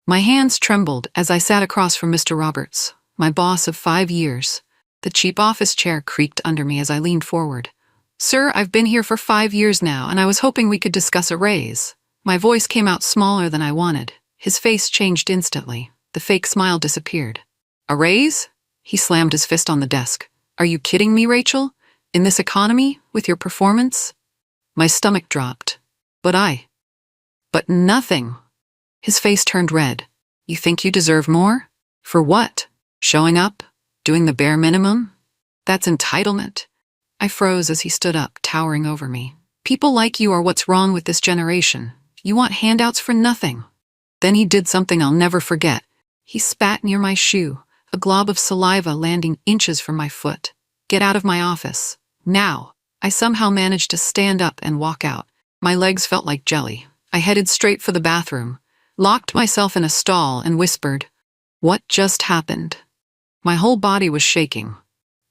My hands trembled as I sat across from Mr. Roberts, my boss of 5 years. The cheap office chair creaked under me as I leaned forward. "Sir, I've been here for 5 years now, and I was hoping we could discuss a raise." My voice came out smaller than I wanted. His face changed instantly. The fake smile disappeared. "A raise?" He slammed his fist on the desk. "Are you kidding me, Rachel? In this economy, with your performance?" My stomach dropped. But nothing. His face turned red. "You think you deserve more? For what? Showing up? Doing the bare minimum? That's entitlement." I froze as he stood up, towering over me. "People like you are what's wrong with this generation. You want handouts for nothing." Then he did something I'll never forget. He spat near my shoe, a glob of saliva landing inches from my foot. "Get out of my office. Now." I somehow managed to stand up and walk out. My legs felt like jelly. I headed straight for the bathroom, locked myself in a stall, and whispered, "What just happened?" My whole body was shaking.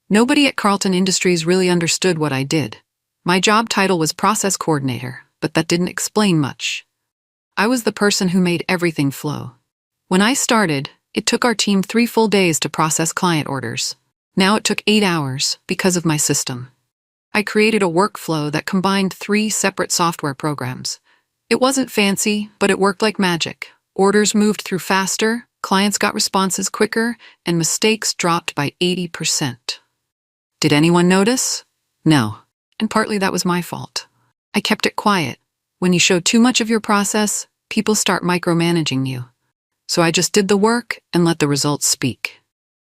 Nobody at Carlton Industries really understood what I did. My job title was process coordinator, but that didn't explain much. I was the person who made everything flow. When I started, it took our team 3 full days to process client orders. Now it took 8 hours because of my system. I created a workflow that combined 3 separate software programs. It wasn't fancy, but it worked like magic. Orders moved through faster, clients got responses quicker, and mistakes dropped by 80%. Did anyone notice? No. And partly that was my fault. I kept it quiet. When you show too much of your process, people start micromanaging you. So I just did the work and let the results speak.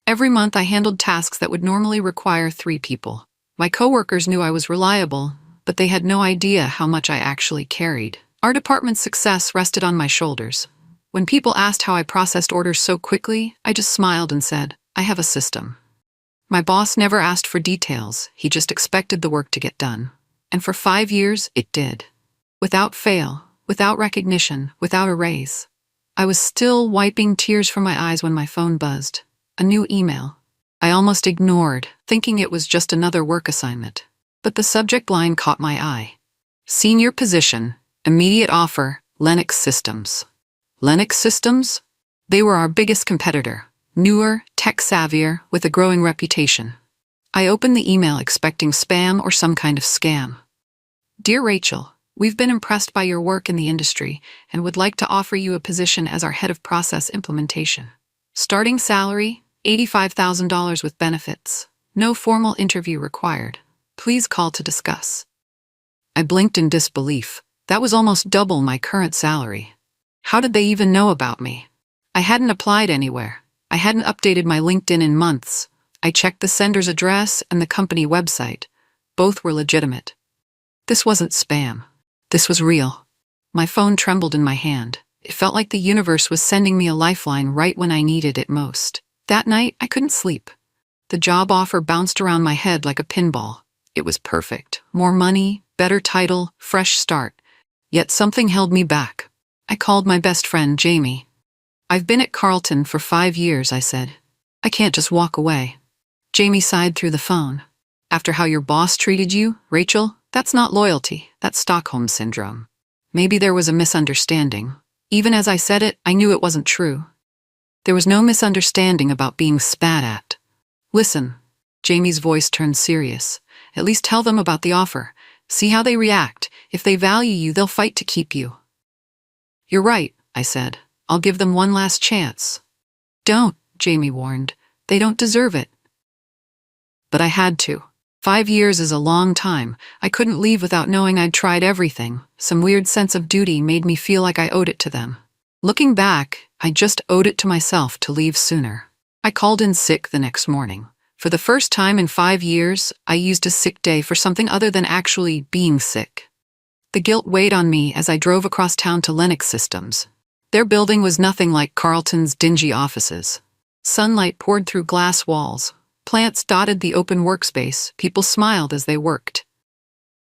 Every month I handled tasks that would normally require 3 people. My coworkers knew I was reliable, but they had no idea how much I actually carried. Our department's success rested on my shoulders. When people asked how I processed orders so quickly, I just smiled and said, "I have a system." My boss never asked for details. He just expected the work to get done. And for 5 years, it did. Without fail, without recognition, without a raise. I was still wiping tears from my eyes when my phone buzzed. A new email. I almost ignored, thinking it was just another work assignment. But the subject line caught my eye. "Senior position, immediate offer, Lennox Systems." Lennox Systems? They were our biggest competitor. Newer, tech-savvier, with a growing reputation. I opened the email expecting spam or some kind of scam. "Dear Rachel, we've been impressed by your work in the industry and would like to offer you a position as our head of process implementation. Starting salary, $85,000 with benefits. No formal interview required. Please call to discuss." I blinked in disbelief. That was almost double my current salary. How did they even know about me? I hadn't applied anywhere. I hadn't updated my LinkedIn in months. I checked the sender's address and the company website. Both were legitimate. This wasn't spam. This was real. My phone trembled in my hand. It felt like the universe was sending me a lifeline right when I needed it most. That night, I couldn't sleep. The job offer bounced around my head like a pinball. It was perfect. More money, better title, fresh start. Yet something held me back. I called my best friend, Jamie. "I've been at Carlton for 5 years, I said. "I can't just walk away." Jamie sighed through the phone. "After how your boss treated you, Rachel, that's not loyalty, that's Stockholm Syndrome." Maybe there was a misunderstanding. Even as I said it, I knew it wasn't true. There was no misunderstanding about being spat at. "Listen," Jamie's voice turned serious. "At least tell them about the offer. See how they react. If they value you, they'll fight to keep you." "You're right," I said. "I'll give them one last chance." "Don't," Jamie warned. "They don't deserve it." But I had to. 5 years is a long time. I couldn't leave without knowing I'd tried everything. Some weird sense of duty made me feel like I owed it to them. Looking back, I just owed it to myself to leave sooner. I called in sick the next morning. For the first time in 5 years, I used a sick day for something other than actually being sick. The guilt weighed on me as I drove across town to Lennox Systems. Their building was nothing like Carlton's dingy offices. Sunlight poured through glass walls. Plants dotted the open workspace. People smiled as they worked.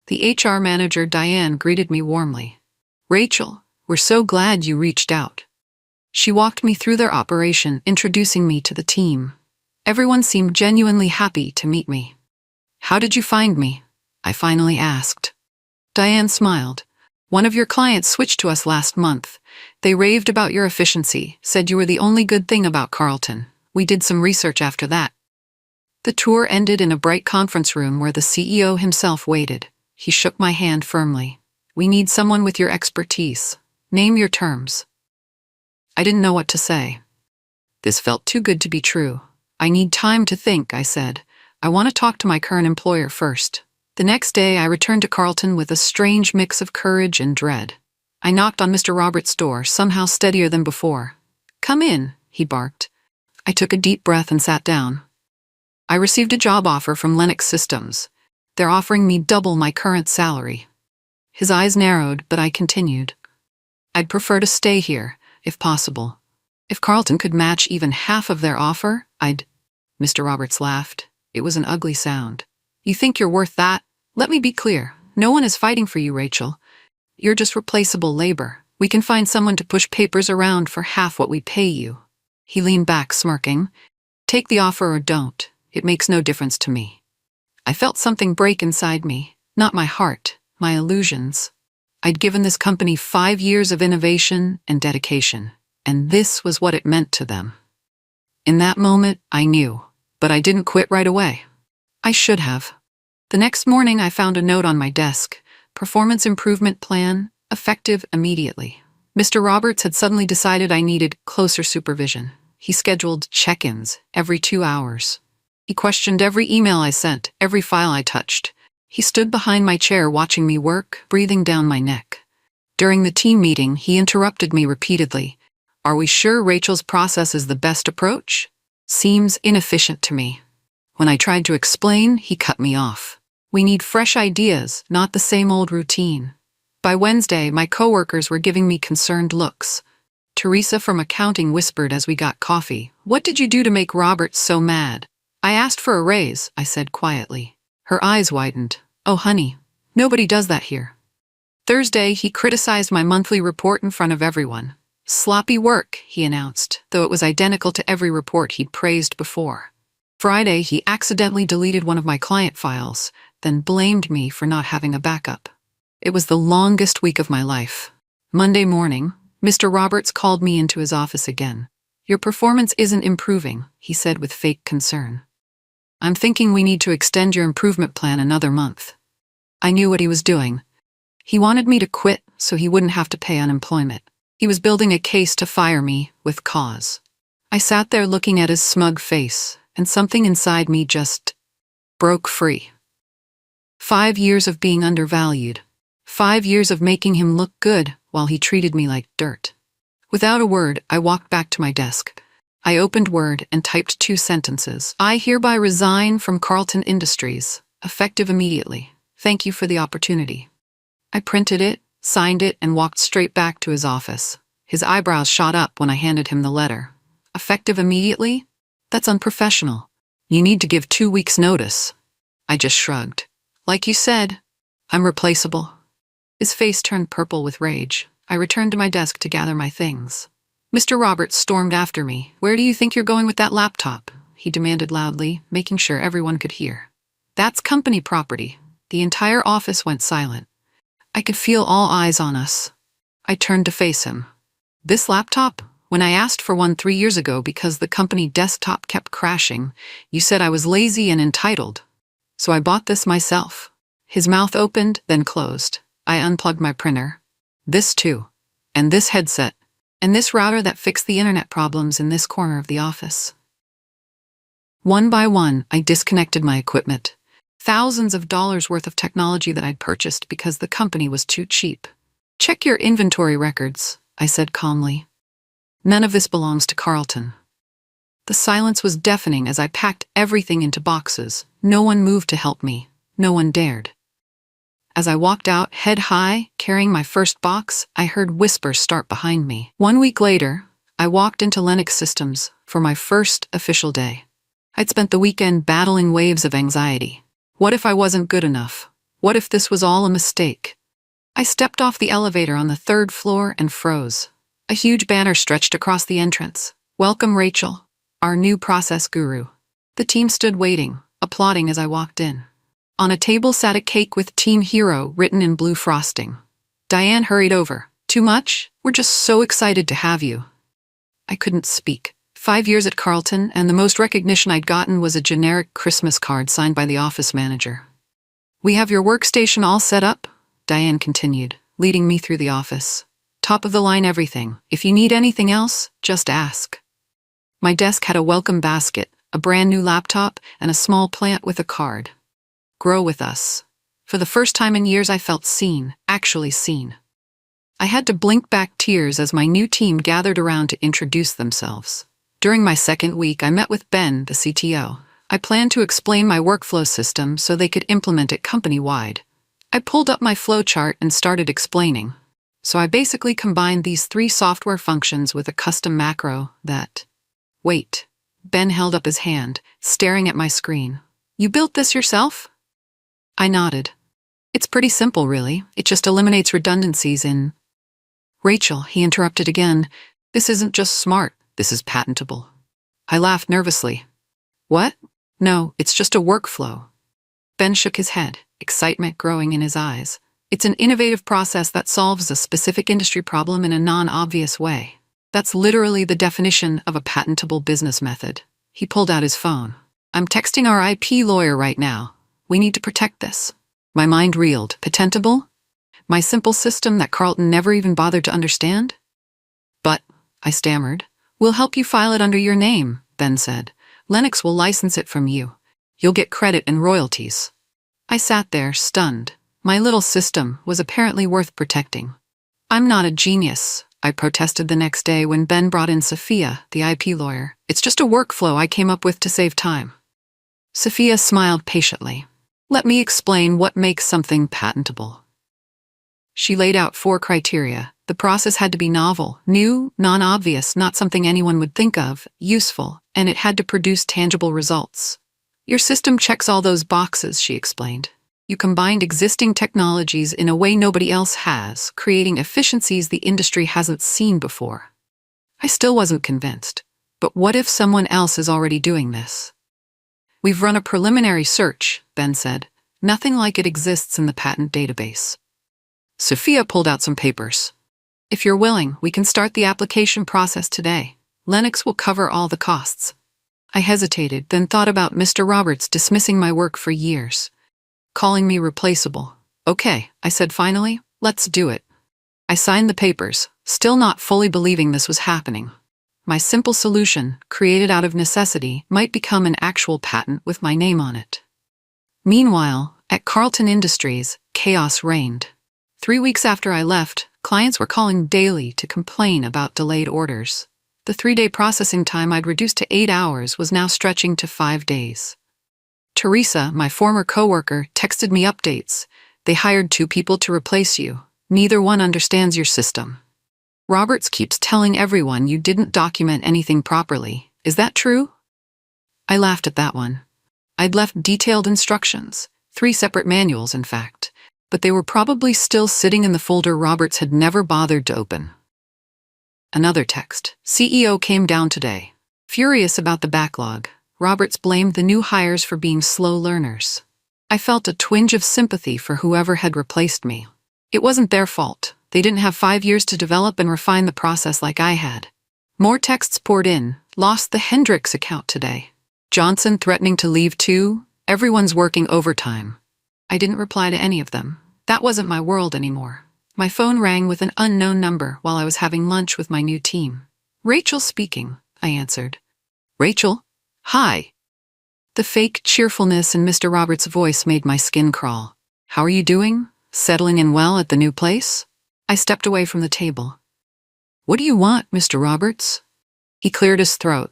The HR manager, Diane, greeted me warmly. "Rachel, we're so glad you reached out." She walked me through their operation, introducing me to the team. Everyone seemed genuinely happy to meet me. "How did you find me?" I finally asked. Diane smiled. One of your clients switched to us last month. They raved about your efficiency, said you were the only good thing about Carlton. We did some research after that. The tour ended in a bright conference room where the CEO himself waited. He shook my hand firmly. We need someone with your expertise. Name your terms. I didn't know what to say. This felt too good to be true. I need time to think, I said. I want to talk to my current employer first. The next day, I returned to Carlton with a strange mix of courage and dread. I knocked on Mr. Roberts' door, somehow steadier than before. Come in, he barked. I took a deep breath and sat down. I received a job offer from Lennox Systems. They're offering me double my current salary. His eyes narrowed, but I continued. I'd prefer to stay here, if possible. If Carlton could match even half of their offer, Mr. Roberts laughed. It was an ugly sound. You think you're worth that? Let me be clear. No one is fighting for you, Rachel. You're just replaceable labor. We can find someone to push papers around for half what we pay you. He leaned back, smirking. Take the offer or don't. It makes no difference to me. I felt something break inside me. Not my heart, my illusions. I'd given this company 5 years of innovation and dedication, and this was what it meant to them. In that moment, I knew, but I didn't quit right away. I should have. The next morning, I found a note on my desk. Performance improvement plan, effective immediately. Mr. Roberts had suddenly decided I needed closer supervision. He scheduled check-ins every 2 hours. He questioned every email I sent, every file I touched. He stood behind my chair watching me work, breathing down my neck. During the team meeting, he interrupted me repeatedly. Are we sure Rachel's process is the best approach? Seems inefficient to me. When I tried to explain, he cut me off. We need fresh ideas, not the same old routine. By Wednesday, my coworkers were giving me concerned looks. Teresa from accounting whispered as we got coffee, "What did you do to make Roberts so mad?" "I asked for a raise," I said quietly. Her eyes widened. "Oh, honey, nobody does that here." Thursday, he criticized my monthly report in front of everyone. Sloppy work, he announced, though it was identical to every report he'd praised before. Friday, he accidentally deleted one of my client files, then blamed me for not having a backup. It was the longest week of my life. Monday morning, Mr. Roberts called me into his office again. "Your performance isn't improving," he said with fake concern. "I'm thinking we need to extend your improvement plan another month." I knew what he was doing. He wanted me to quit so he wouldn't have to pay unemployment. He was building a case to fire me with cause. I sat there looking at his smug face, and something inside me just broke free. 5 years of being undervalued. 5 years of making him look good while he treated me like dirt. Without a word, I walked back to my desk. I opened Word and typed 2 sentences. "I hereby resign from Carlton Industries, effective immediately. Thank you for the opportunity." I printed it, signed it, and walked straight back to his office. His eyebrows shot up when I handed him the letter. "Effective immediately? That's unprofessional. You need to give 2 weeks' notice." I just shrugged. "Like you said, I'm replaceable." His face turned purple with rage. I returned to my desk to gather my things. Mr. Roberts stormed after me. "Where do you think you're going with that laptop?" he demanded loudly, making sure everyone could hear. "That's company property." The entire office went silent. I could feel all eyes on us. I turned to face him. "This laptop? When I asked for one 3 years ago because the company desktop kept crashing, you said I was lazy and entitled. So I bought this myself." His mouth opened, then closed. I unplugged my printer. "This too. And this headset. And this router that fixed the internet problems in this corner of the office." One by one, I disconnected my equipment. Thousands of dollars worth of technology that I'd purchased because the company was too cheap. "Check your inventory records," I said calmly. "None of this belongs to Carlton." The silence was deafening as I packed everything into boxes. No one moved to help me. No one dared. As I walked out, head high, carrying my first box, I heard whispers start behind me. 1 week later, I walked into Lennox Systems for my first official day. I'd spent the weekend battling waves of anxiety. What if I wasn't good enough? What if this was all a mistake? I stepped off the elevator on the 3rd floor and froze. A huge banner stretched across the entrance. "Welcome, Rachel, our new process guru." The team stood waiting, applauding as I walked in. On a table sat a cake with Team Hero written in blue frosting. Diane hurried over. Too much? We're just so excited to have you. I couldn't speak. 5 years at Carlton, and the most recognition I'd gotten was a generic Christmas card signed by the office manager. We have your workstation all set up, Diane continued, leading me through the office. Top of the line everything. If you need anything else, just ask. My desk had a welcome basket, a brand new laptop, and a small plant with a card. Grow with us. For the first time in years I felt seen, actually seen. I had to blink back tears as my new team gathered around to introduce themselves. During my second week, I met with Ben, the CTO. I planned to explain my workflow system so they could implement it company-wide. I pulled up my flowchart and started explaining. So I basically combined these 3 software functions with a custom macro that... Wait. Ben held up his hand, staring at my screen. You built this yourself? I nodded. It's pretty simple, really. It just eliminates redundancies in... Rachel, he interrupted again. This isn't just smart, this is patentable. I laughed nervously. What? No, it's just a workflow. Ben shook his head, excitement growing in his eyes. It's an innovative process that solves a specific industry problem in a non-obvious way. That's literally the definition of a patentable business method. He pulled out his phone. I'm texting our IP lawyer right now. We need to protect this. My mind reeled. Patentable? My simple system that Carlton never even bothered to understand? But, I stammered. We'll help you file it under your name, Ben said. Lennox will license it from you. You'll get credit and royalties. I sat there, stunned. My little system was apparently worth protecting. I'm not a genius, I protested the next day when Ben brought in Sophia, the IP lawyer. It's just a workflow I came up with to save time. Sophia smiled patiently. Let me explain what makes something patentable. She laid out 4 criteria. The process had to be novel, new, non-obvious, not something anyone would think of, useful, and it had to produce tangible results. Your system checks all those boxes, she explained. You combined existing technologies in a way nobody else has, creating efficiencies the industry hasn't seen before. I still wasn't convinced. But what if someone else is already doing this? We've run a preliminary search, Ben said. Nothing like it exists in the patent database. Sophia pulled out some papers. If you're willing, we can start the application process today. Lennox will cover all the costs. I hesitated, then thought about Mr. Roberts dismissing my work for years. Calling me replaceable. Okay, I said finally, let's do it. I signed the papers, still not fully believing this was happening. My simple solution, created out of necessity, might become an actual patent with my name on it. Meanwhile, at Carlton Industries, chaos reigned. 3 weeks after I left, clients were calling daily to complain about delayed orders. The 3-day processing time I'd reduced to 8 hours was now stretching to 5 days. Teresa, my former coworker, texted me updates. They hired 2 people to replace you. Neither one understands your system. Roberts keeps telling everyone you didn't document anything properly. Is that true? I laughed at that one. I'd left detailed instructions, 3 separate manuals in fact, but they were probably still sitting in the folder Roberts had never bothered to open. Another text. CEO came down today. Furious about the backlog, Roberts blamed the new hires for being slow learners. I felt a twinge of sympathy for whoever had replaced me. It wasn't their fault. They didn't have 5 years to develop and refine the process like I had. More texts poured in. Lost the Hendricks account today. Johnson threatening to leave too. Everyone's working overtime. I didn't reply to any of them. That wasn't my world anymore. My phone rang with an unknown number while I was having lunch with my new team. Rachel speaking, I answered. Rachel? Hi. The fake cheerfulness in Mr. Roberts' voice made my skin crawl. How are you doing? Settling in well at the new place? I stepped away from the table. What do you want, Mr. Roberts? He cleared his throat.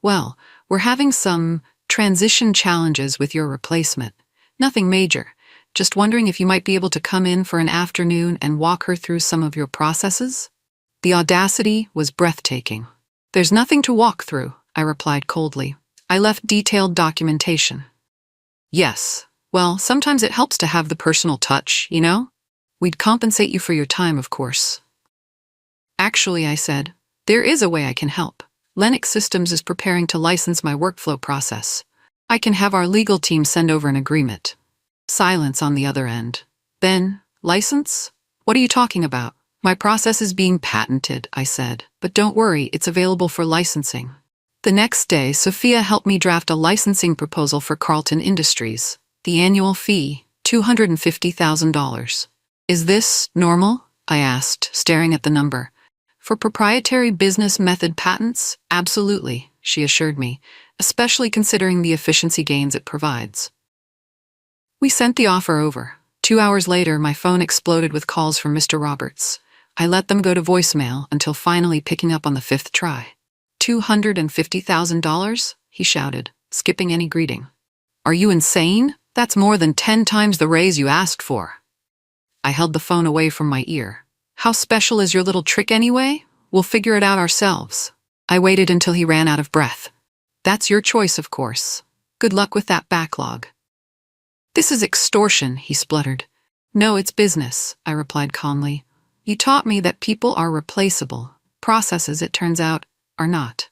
Well, we're having some transition challenges with your replacement. Nothing major. Just wondering if you might be able to come in for an afternoon and walk her through some of your processes? The audacity was breathtaking. There's nothing to walk through, I replied coldly. I left detailed documentation. Yes. Well, sometimes it helps to have the personal touch, you know? We'd compensate you for your time, of course. Actually, I said, there is a way I can help. Lennox Systems is preparing to license my workflow process. I can have our legal team send over an agreement. Silence on the other end. Ben, license? What are you talking about? My process is being patented, I said, but don't worry, it's available for licensing. The next day, Sophia helped me draft a licensing proposal for Carlton Industries. The annual fee, $250,000. Is this normal? I asked, staring at the number. For proprietary business method patents, absolutely, she assured me, especially considering the efficiency gains it provides. We sent the offer over. 2 hours later, my phone exploded with calls from Mr. Roberts. I let them go to voicemail until finally picking up on the 5th try. $250,000? He shouted, skipping any greeting. Are you insane? That's more than 10 times the raise you asked for. I held the phone away from my ear. How special is your little trick anyway? We'll figure it out ourselves. I waited until he ran out of breath. That's your choice, of course. Good luck with that backlog. This is extortion, he spluttered. No, it's business, I replied calmly. You taught me that people are replaceable. Processes, it turns out, are not.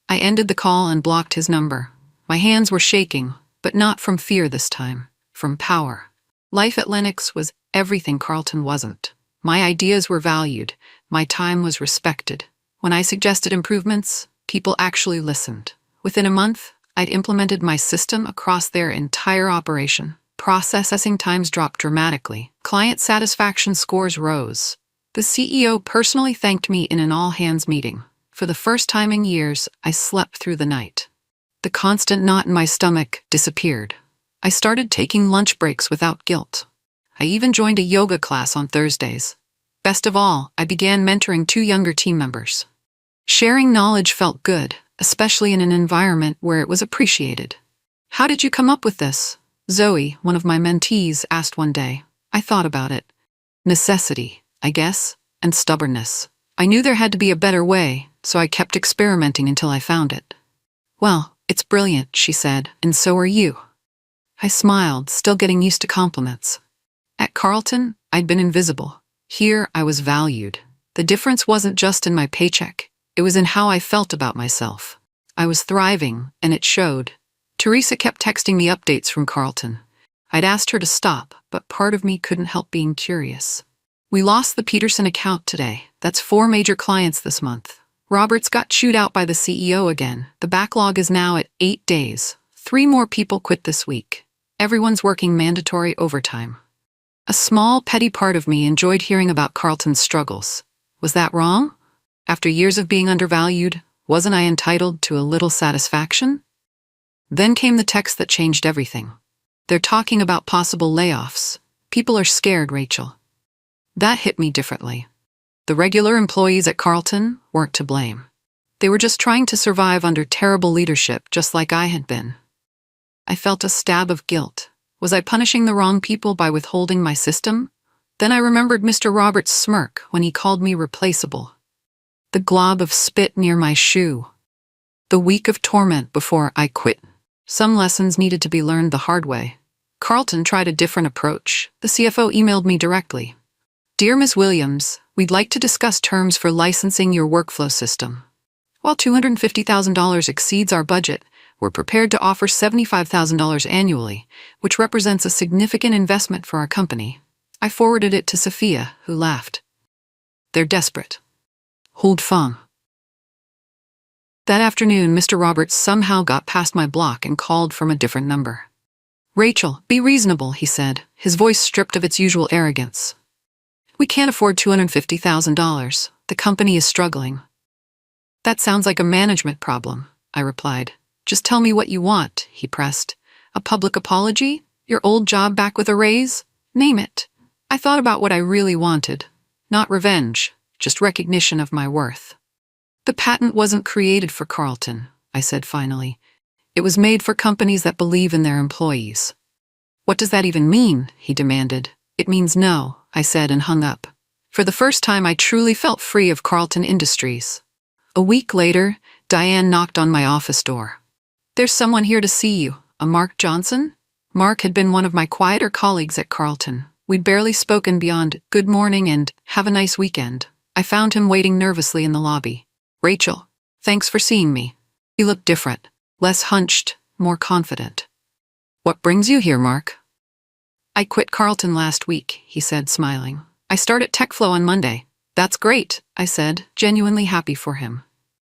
I ended the call and blocked his number. My hands were shaking, but not from fear this time, from power. Life at Lennox was everything Carlton wasn't. My ideas were valued. My time was respected. When I suggested improvements, people actually listened. Within a month, I'd implemented my system across their entire operation. Processing times dropped dramatically. Client satisfaction scores rose. The CEO personally thanked me in an all-hands meeting. For the first time in years, I slept through the night. The constant knot in my stomach disappeared. I started taking lunch breaks without guilt. I even joined a yoga class on Thursdays. Best of all, I began mentoring 2 younger team members. Sharing knowledge felt good, especially in an environment where it was appreciated. How did you come up with this? Zoe, one of my mentees, asked one day. I thought about it. Necessity, I guess, and stubbornness. I knew there had to be a better way, so I kept experimenting until I found it. Well, it's brilliant, she said, and so are you. I smiled, still getting used to compliments. At Carlton, I'd been invisible. Here, I was valued. The difference wasn't just in my paycheck. It was in how I felt about myself. I was thriving, and it showed. Teresa kept texting me updates from Carlton. I'd asked her to stop, but part of me couldn't help being curious. We lost the Peterson account today. That's 4 major clients this month. Roberts got chewed out by the CEO again. The backlog is now at 8 days. 3 more people quit this week. Everyone's working mandatory overtime. A small, petty part of me enjoyed hearing about Carlton's struggles. Was that wrong? After years of being undervalued, wasn't I entitled to a little satisfaction? Then came the text that changed everything. They're talking about possible layoffs. People are scared, Rachel. That hit me differently. The regular employees at Carlton weren't to blame. They were just trying to survive under terrible leadership, just like I had been. I felt a stab of guilt. Was I punishing the wrong people by withholding my system? Then I remembered Mr. Roberts' smirk when he called me replaceable. The glob of spit near my shoe. The week of torment before I quit. Some lessons needed to be learned the hard way. Carlton tried a different approach. The CFO emailed me directly. Dear Ms. Williams, we'd like to discuss terms for licensing your workflow system. While $250,000 exceeds our budget, we're prepared to offer $75,000 annually, which represents a significant investment for our company. I forwarded it to Sophia, who laughed. They're desperate. Hold fang. That afternoon, Mr. Roberts somehow got past my block and called from a different number. Rachel, be reasonable, he said, his voice stripped of its usual arrogance. We can't afford $250,000. The company is struggling. That sounds like a management problem, I replied. Just tell me what you want, he pressed. A public apology? Your old job back with a raise? Name it. I thought about what I really wanted. Not revenge, just recognition of my worth. The patent wasn't created for Carlton, I said finally. It was made for companies that believe in their employees. What does that even mean? He demanded. It means no, I said and hung up. For the first time, I truly felt free of Carlton Industries. A week later, Diane knocked on my office door. There's someone here to see you, a Mark Johnson? Mark had been one of my quieter colleagues at Carlton. We'd barely spoken beyond good morning and have a nice weekend. I found him waiting nervously in the lobby. Rachel, thanks for seeing me. He looked different, less hunched, more confident. What brings you here, Mark? I quit Carlton last week, he said, smiling. I start at TechFlow on Monday. That's great, I said, genuinely happy for him.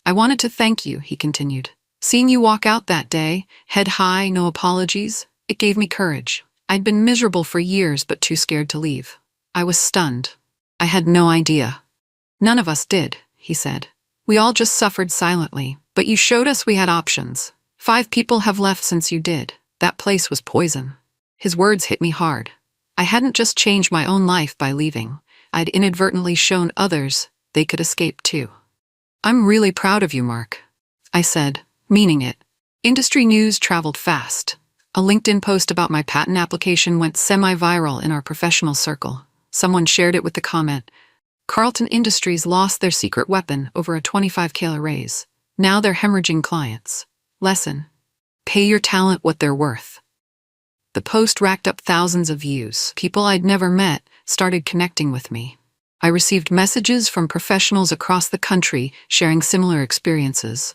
I wanted to thank you, he continued. Seeing you walk out that day, head high, no apologies, it gave me courage. I'd been miserable for years but too scared to leave. I was stunned. I had no idea. None of us did, he said. We all just suffered silently, but you showed us we had options. 5 people have left since you did. That place was poison. His words hit me hard. I hadn't just changed my own life by leaving. I'd inadvertently shown others they could escape too. I'm really proud of you, Mark, I said, meaning it. Industry news traveled fast. A LinkedIn post about my patent application went semi-viral in our professional circle. Someone shared it with the comment, Carlton Industries lost their secret weapon over a $25K raise. Now they're hemorrhaging clients. Lesson: pay your talent what they're worth. The post racked up thousands of views. People I'd never met started connecting with me. I received messages from professionals across the country sharing similar experiences.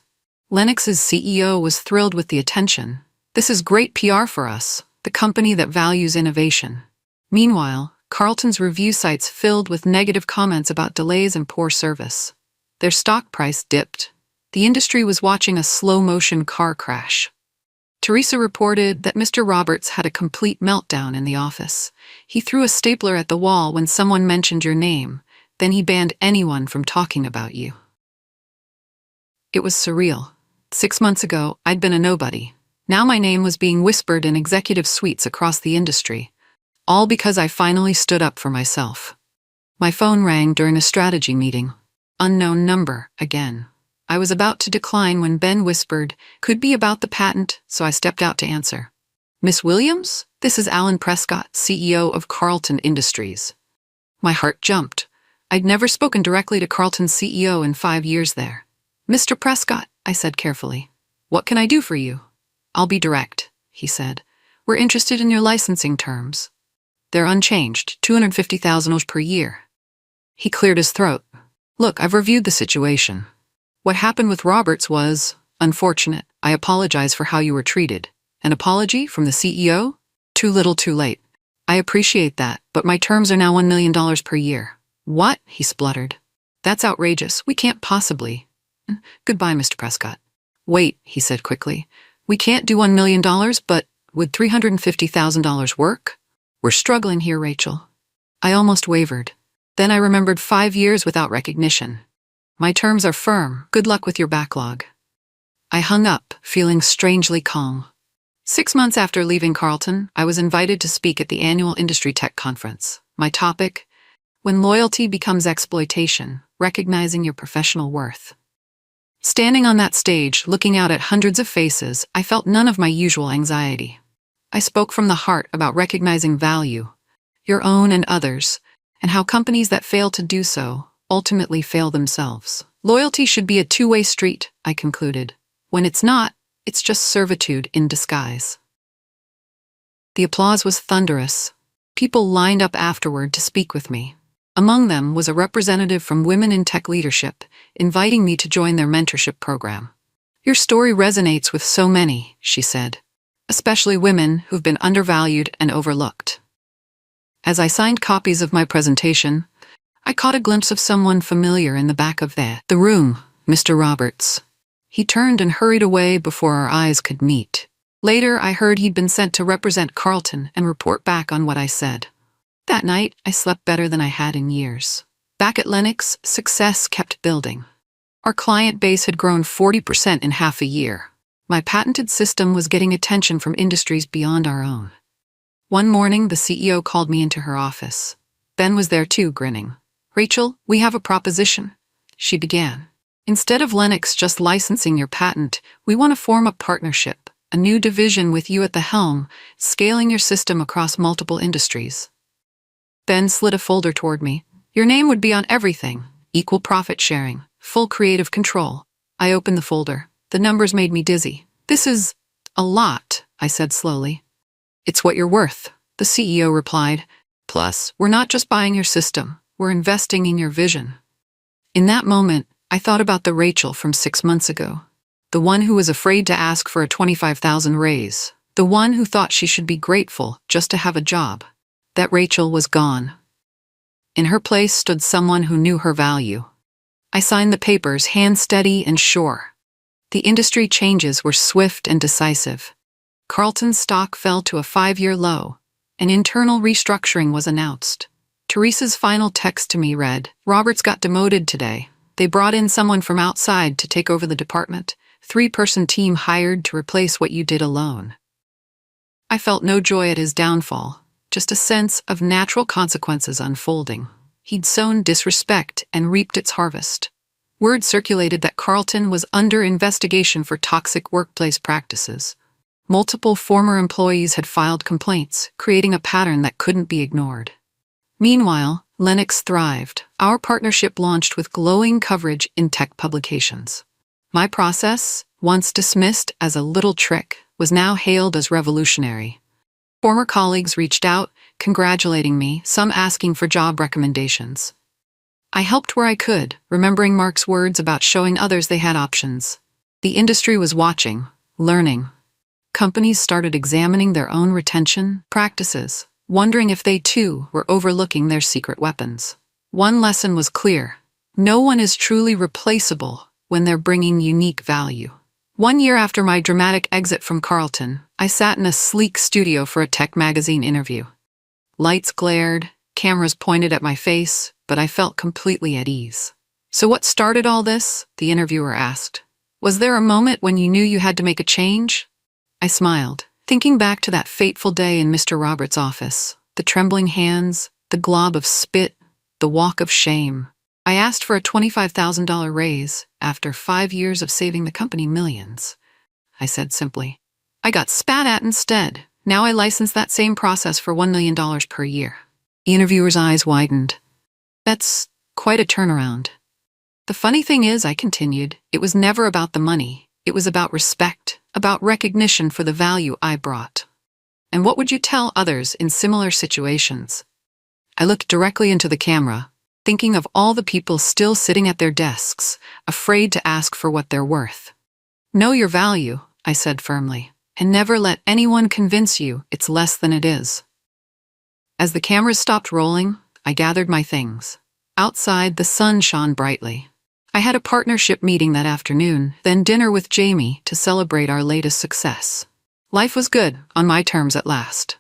Lennox's CEO was thrilled with the attention. This is great PR for us, the company that values innovation. Meanwhile, Carlton's review sites filled with negative comments about delays and poor service. Their stock price dipped. The industry was watching a slow-motion car crash. Teresa reported that Mr. Roberts had a complete meltdown in the office. He threw a stapler at the wall when someone mentioned your name, then he banned anyone from talking about you. It was surreal. 6 months ago, I'd been a nobody. Now my name was being whispered in executive suites across the industry. All because I finally stood up for myself. My phone rang during a strategy meeting. Unknown number, again. I was about to decline when Ben whispered, could be about the patent, so I stepped out to answer. Miss Williams? This is Alan Prescott, CEO of Carlton Industries. My heart jumped. I'd never spoken directly to Carlton's CEO in 5 years there. Mr. Prescott, I said carefully. What can I do for you? I'll be direct, he said. We're interested in your licensing terms. They're unchanged, $250,000 per year. He cleared his throat. Look, I've reviewed the situation. What happened with Roberts was unfortunate. I apologize for how you were treated. An apology from the CEO? Too little, too late. I appreciate that, but my terms are now $1 million per year. What? He spluttered. That's outrageous. We can't possibly. Goodbye, Mr. Prescott. Wait, he said quickly. We can't do $1 million, but would $350,000 work? We're struggling here, Rachel. I almost wavered. Then I remembered 5 years without recognition. My terms are firm. Good luck with your backlog. I hung up, feeling strangely calm. 6 months after leaving Carlton, I was invited to speak at the annual Industry Tech Conference. My topic: When Loyalty Becomes Exploitation, Recognizing Your Professional Worth. Standing on that stage, looking out at hundreds of faces, I felt none of my usual anxiety. I spoke from the heart about recognizing value, your own and others, and how companies that fail to do so ultimately fail themselves. Loyalty should be a two-way street, I concluded. When it's not, it's just servitude in disguise. The applause was thunderous. People lined up afterward to speak with me. Among them was a representative from Women in Tech Leadership, inviting me to join their mentorship program. Your story resonates with so many, she said, especially women who've been undervalued and overlooked. As I signed copies of my presentation, I caught a glimpse of someone familiar in the back of the room, Mr. Roberts. He turned and hurried away before our eyes could meet. Later, I heard he'd been sent to represent Carlton and report back on what I said. That night, I slept better than I had in years. Back at Lennox, success kept building. Our client base had grown 40% in half a year. My patented system was getting attention from industries beyond our own. One morning, the CEO called me into her office. Ben was there too, grinning. Rachel, we have a proposition, she began. Instead of Lennox just licensing your patent, we want to form a partnership, a new division with you at the helm, scaling your system across multiple industries. Ben slid a folder toward me. Your name would be on everything, equal profit sharing, full creative control. I opened the folder. The numbers made me dizzy. This is a lot, I said slowly. It's what you're worth, the CEO replied. Plus, we're not just buying your system, we're investing in your vision. In that moment, I thought about the Rachel from 6 months ago. The one who was afraid to ask for a $25,000 raise. The one who thought she should be grateful just to have a job. That Rachel was gone. In her place stood someone who knew her value. I signed the papers, hand steady and sure. The industry changes were swift and decisive. Carlton's stock fell to a 5-year low. An internal restructuring was announced. Teresa's final text to me read, "Roberts got demoted today. They brought in someone from outside to take over the department. 3-person team hired to replace what you did alone." I felt no joy at his downfall, just a sense of natural consequences unfolding. He'd sown disrespect and reaped its harvest. Word circulated that Carlton was under investigation for toxic workplace practices. Multiple former employees had filed complaints, creating a pattern that couldn't be ignored. Meanwhile, Lennox thrived. Our partnership launched with glowing coverage in tech publications. My process, once dismissed as a little trick, was now hailed as revolutionary. Former colleagues reached out, congratulating me, some asking for job recommendations. I helped where I could, remembering Mark's words about showing others they had options. The industry was watching, learning. Companies started examining their own retention practices, wondering if they too were overlooking their secret weapons. One lesson was clear: no one is truly replaceable when they're bringing unique value. 1 year after my dramatic exit from Carlton, I sat in a sleek studio for a tech magazine interview. Lights glared, cameras pointed at my face, but I felt completely at ease. "So what started all this?" the interviewer asked. "Was there a moment when you knew you had to make a change?" I smiled, thinking back to that fateful day in Mr. Roberts' office, the trembling hands, the glob of spit, the walk of shame. I asked for a $25,000 raise after 5 years of saving the company millions. I said simply. I got spat at instead. Now I license that same process for $1 million per year. The interviewer's eyes widened. That's quite a turnaround. The funny thing is, I continued, it was never about the money. It was about respect, about recognition for the value I brought. And what would you tell others in similar situations? I looked directly into the camera, thinking of all the people still sitting at their desks, afraid to ask for what they're worth. Know your value, I said firmly, and never let anyone convince you it's less than it is. As the cameras stopped rolling, I gathered my things. Outside, the sun shone brightly. I had a partnership meeting that afternoon, then dinner with Jamie to celebrate our latest success. Life was good, on my terms at last.